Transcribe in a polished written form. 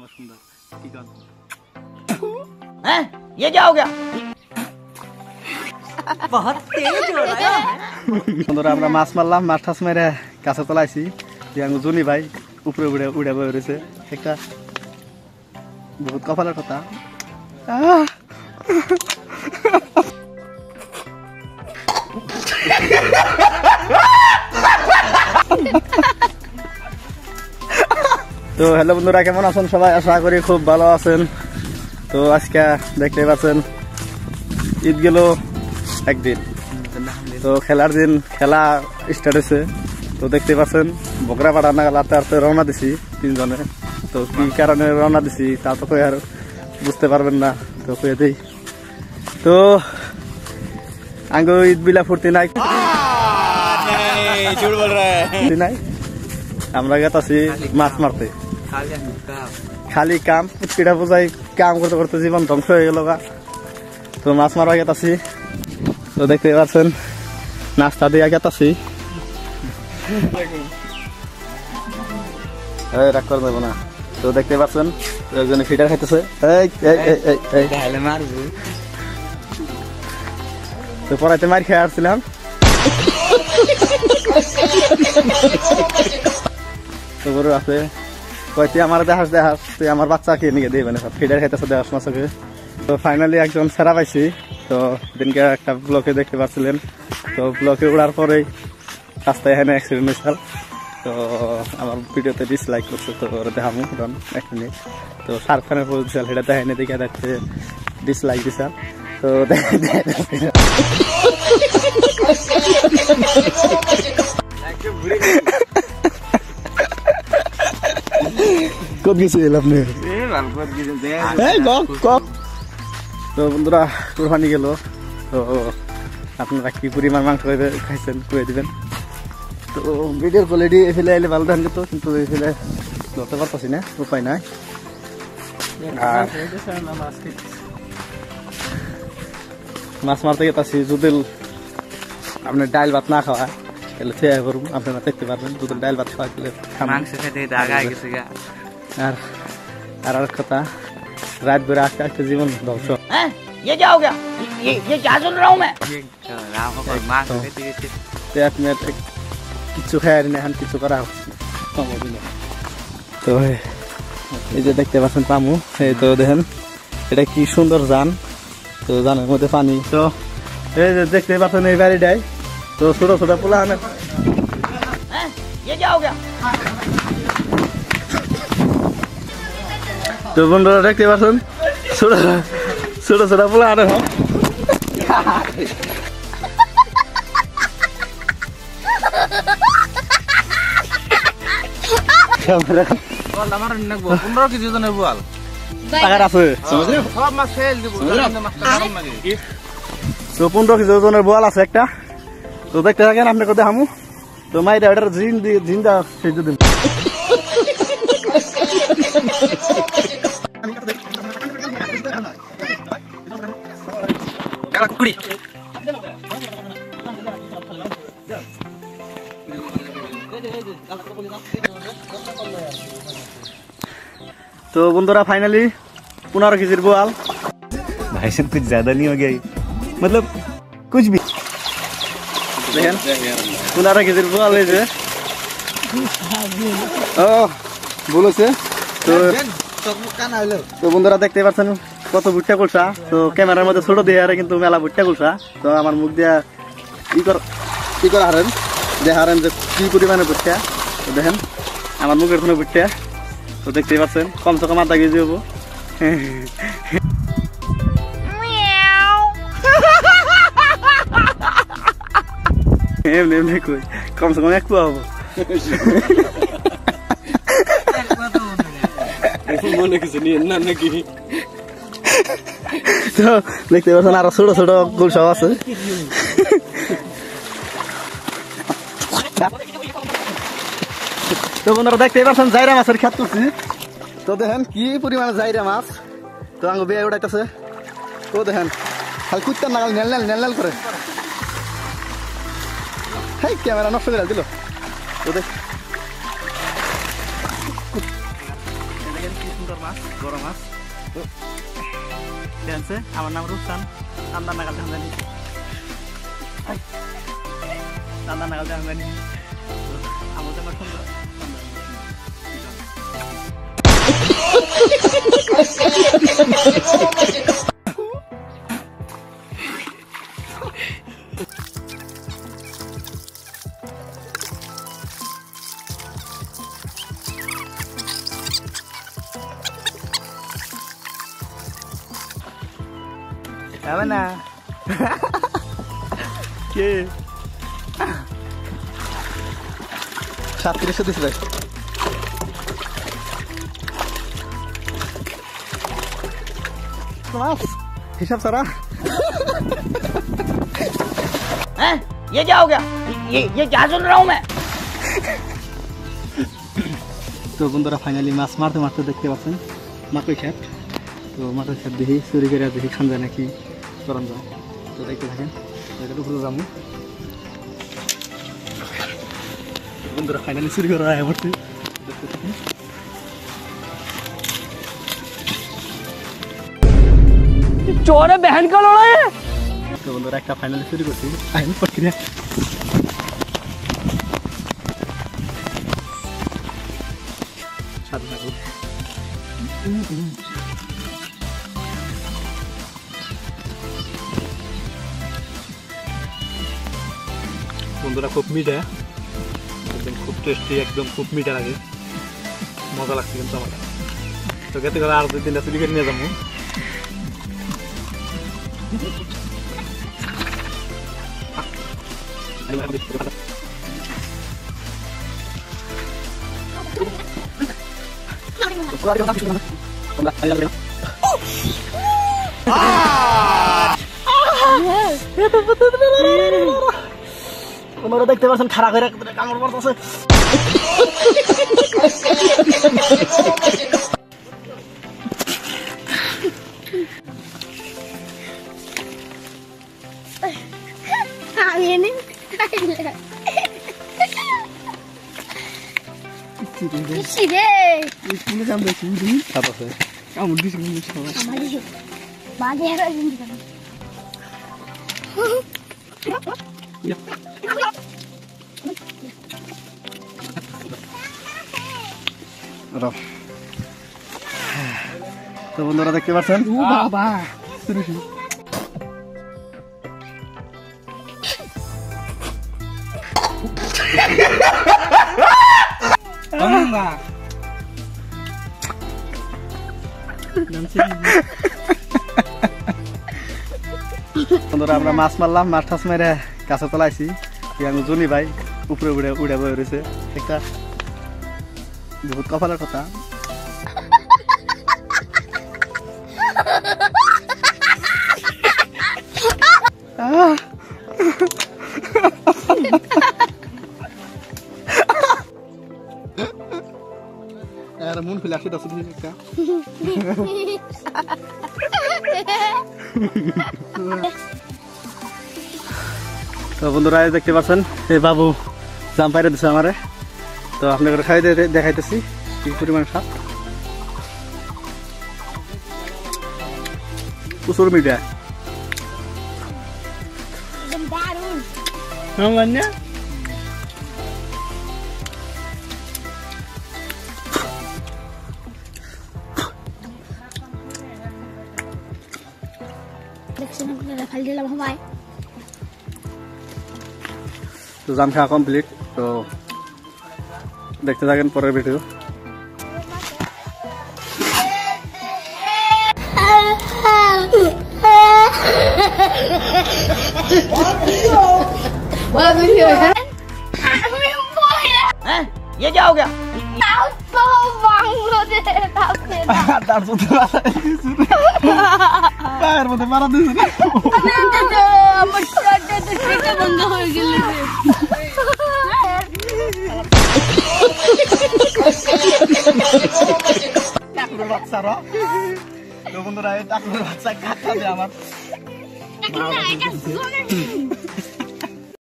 আমার সুন্দর কি গান हैं ये क्या हो गया बहुत तेज हो रहा है বন্ধুরা আমরা মাছ মারলাম মাছ টাছ মেরে কাছে তোলাইছি জুনি ভাই উপরে উড়ে উড়ে বয়ে রয়েছে একটা বহুত কপালের কথা তো হ্যালো বন্ধুরা কেমন আছেন সবাই আশা করি খুব ভালো আছেন তো আজকে দেখতে পাচ্ছেন ঈদ গেল একদিন তো খেলার দিন খেলা স্টার্ট হয়েছে তো দেখতে পাচ্ছেন বকরা পাড়া নাগালাতে আর রওনা দিছি তিনজনে তো কি কারণে রওনা দিছি তা তো কই আর বুঝতে পারবেন না তো কয়ে দিই তো আঙ্গ ঈদ বিলা ফুর্তি নাই নাই আমরা গেতাছি মাছ মারতে খালি কাম পুচকিটা বোঝাই কাম করতে করতে জীবন ধ্বংস হয়ে গেল গা তো মাছ মারা গেতাছি তো দেখতে পাচ্ছেন নাস্তা দিয়ে গেতাছি রাগ করে দেবো না তো দেখতে পাচ্ছেন একজনে ফিটার খাইতেছে তো পড়াইতে মার খেয়ে আসছিলাম তো বড় আছে কয় তুই আমার দেখাস তুই আমার বাচ্চাকে নিয়ে দিই মানে ফিডার খাইতেছে দেখাস মাছকে তো ফাইনালি একজন সেরা পাইছি তো দিনকে একটা ব্লকে দেখতে পাচ্ছিলেন তো ব্লকে উড়ার পরেই রাস্তায় এখানে অ্যাক্সিডেন্ট হয়েছিল তো আমার ভিডিওতে ডিসলাইক করছে তো ওরা দেখামু এক মিনিট তো শাহরুখ খানের পজিশন সেটা দেখাইনি দেখে দেখতে ডিসলাইক দিছে তো কত গেছে আপনি তো বন্ধুরা কোরবানি গেল তো আপনারা কি পরিমাণ মাংস খাইছেন করে দিবেন তো ভিডিওর কোয়ালিটি এফেলে আইলে ভালো ধান যেত কিন্তু এফেলে ধরতে পারতেছি না উপায় নাই আর মাছ মারতে গেছি যদি আপনার ডাইল ভাত না খাওয়া তাহলে খেয়ে করুন আপনারা দেখতে পারবেন যদি ডাইল ভাত খাওয়া গেলে আর আর কথা রাত ভরে আস্তে আস্তে জীবন ধ্বংস ये क्या हो गया ये क्या सुन रहा हूँ मैं কিছু খাই আর এখন কিছু করা তো এই যে দেখতে পাচ্ছেন পামু এই তো দেখেন এটা কি সুন্দর জান তো জানের মধ্যে পানি তো এই যে দেখতে পাচ্ছেন এই বাড়িটাই তো ছোট ছোট পোলা আনে তো বন্ধুরা দেখতে পাচ্ছেন ছোট ছোট ছোট পোলা আনে পনেরো কেজি ওজনের বোয়াল তো 15 কেজি ওজনের বোয়াল আছে একটা তো দেখতে থাকেন আপনি কোথায় হামু তো মাইরা ওটার জিন্দা সেই দিন तो बंधुरा फाइनली 15 केजी बोआल भाई साहब कुछ ज्यादा नहीं हो गया मतलब कुछ भी 15 केजी बोआल है ओ बोलो से तो बंधुरा देखते पाচ্ছেন কত ভুট্টা কুলসা তো ক্যামেরার মধ্যে ছোট দিয়ে আরে কিন্তু মেলা ভুট্টা কুলসা তো আমার মুখ দিয়া কি করে হারেন দেখারেন যে কি পরিমাণে ভুট্টা তো দেখেন আমার মুখের কোনো ভুট্টা তো দেখতেই পাচ্ছেন কমসে কম আধা কেজি হবো এমনি এমনি কই কমসে কম এক পোয়া হবো মনে কিছু নিয়ে না নাকি তো দেখতে পাচ্ছেন আরো ছোট ছোট গুলশাও আছে তো বন্ধুরা দেখতে পাচ্ছেন জাইরা মাছের খেত করছি তো দেখেন কি পরিমাণে জাইরা মাছ তো আঙ্গ বিয়ে উড়াইতেছে তো দেখেন খালি কুত্তার নাগাল নেল করে হ্যাঁ ক্যামেরা নষ্ট করে দিল তো দেখ মাছ বড় মাছ তো জানছে আমার নাম রুস্তান চান্দা নাগাল জানি চান্দা নাগাল জানি আমার তো আমার সুন্দর হবে না কে 37 দিছে ভাই क्लास हिसाब सारा हैं? ये क्या हो गया? ये क्या सुन रहा हूँ मैं? তো বন্ধুরা ফাইনালি মাছ মারতে মারতে দেখতে পাচ্ছেন মাকড়ি খেত তো মাকড়ি খেত দেখি চুরি করে দেখি খান যায় নাকি চরণ যায় তো দেখতে থাকেন এটা উপরে যাবো বন্ধুরা ফাইনালি চুরি করা হয় পড়ছে দেখতে থাকেন चोर है बहन का लोड़ा है তো বন্ধুরা একটা ফাইনালি চুরি করছি আইন প্রক্রিয়া সাথে থাকুন বন্ধুরা খুব মিঠা একদম খুব টেস্টি একদম খুব মিঠা লাগে মজা লাগছে কিন্তু আমার তো খেতে গেলে আর 2-3টা চুরি করে নিয়ে যাবো ওনারা দেখতে পাচ্ছেন খারাপ করে কামড় পড়তেছে তো বন্ধুরা দেখতে পাচ্ছেন বাবা বন্ধুরা আমরা মাছ মারলাম মাছ টাছ মেরে কাছে তোলাইছি আমি জুনি ভাই উপরে উড়ে উড়ে বয়ে রয়েছে একটা বহুত কপালের কথা মন ফিলে আসে 10 দিন একটা তো বন্ধুরা দেখতে পাচ্ছেন এই বাবু জাম পাইরে দিচ্ছে আমারে তো আপনাদের খাই দেখাইতেছি কি পরিমাণ স্বাদ প্রচুর মিঠা তো জাম খাওয়া কমপ্লিট তো দেখতে থাকেন পরের ভিডিও ये क्या हो गया? পায়ের মধ্যে মারা দিয়েছে বাচ্চারা তো বন্ধুরা এই টাকুরের বাচ্চা কাটা দিয়ে আমার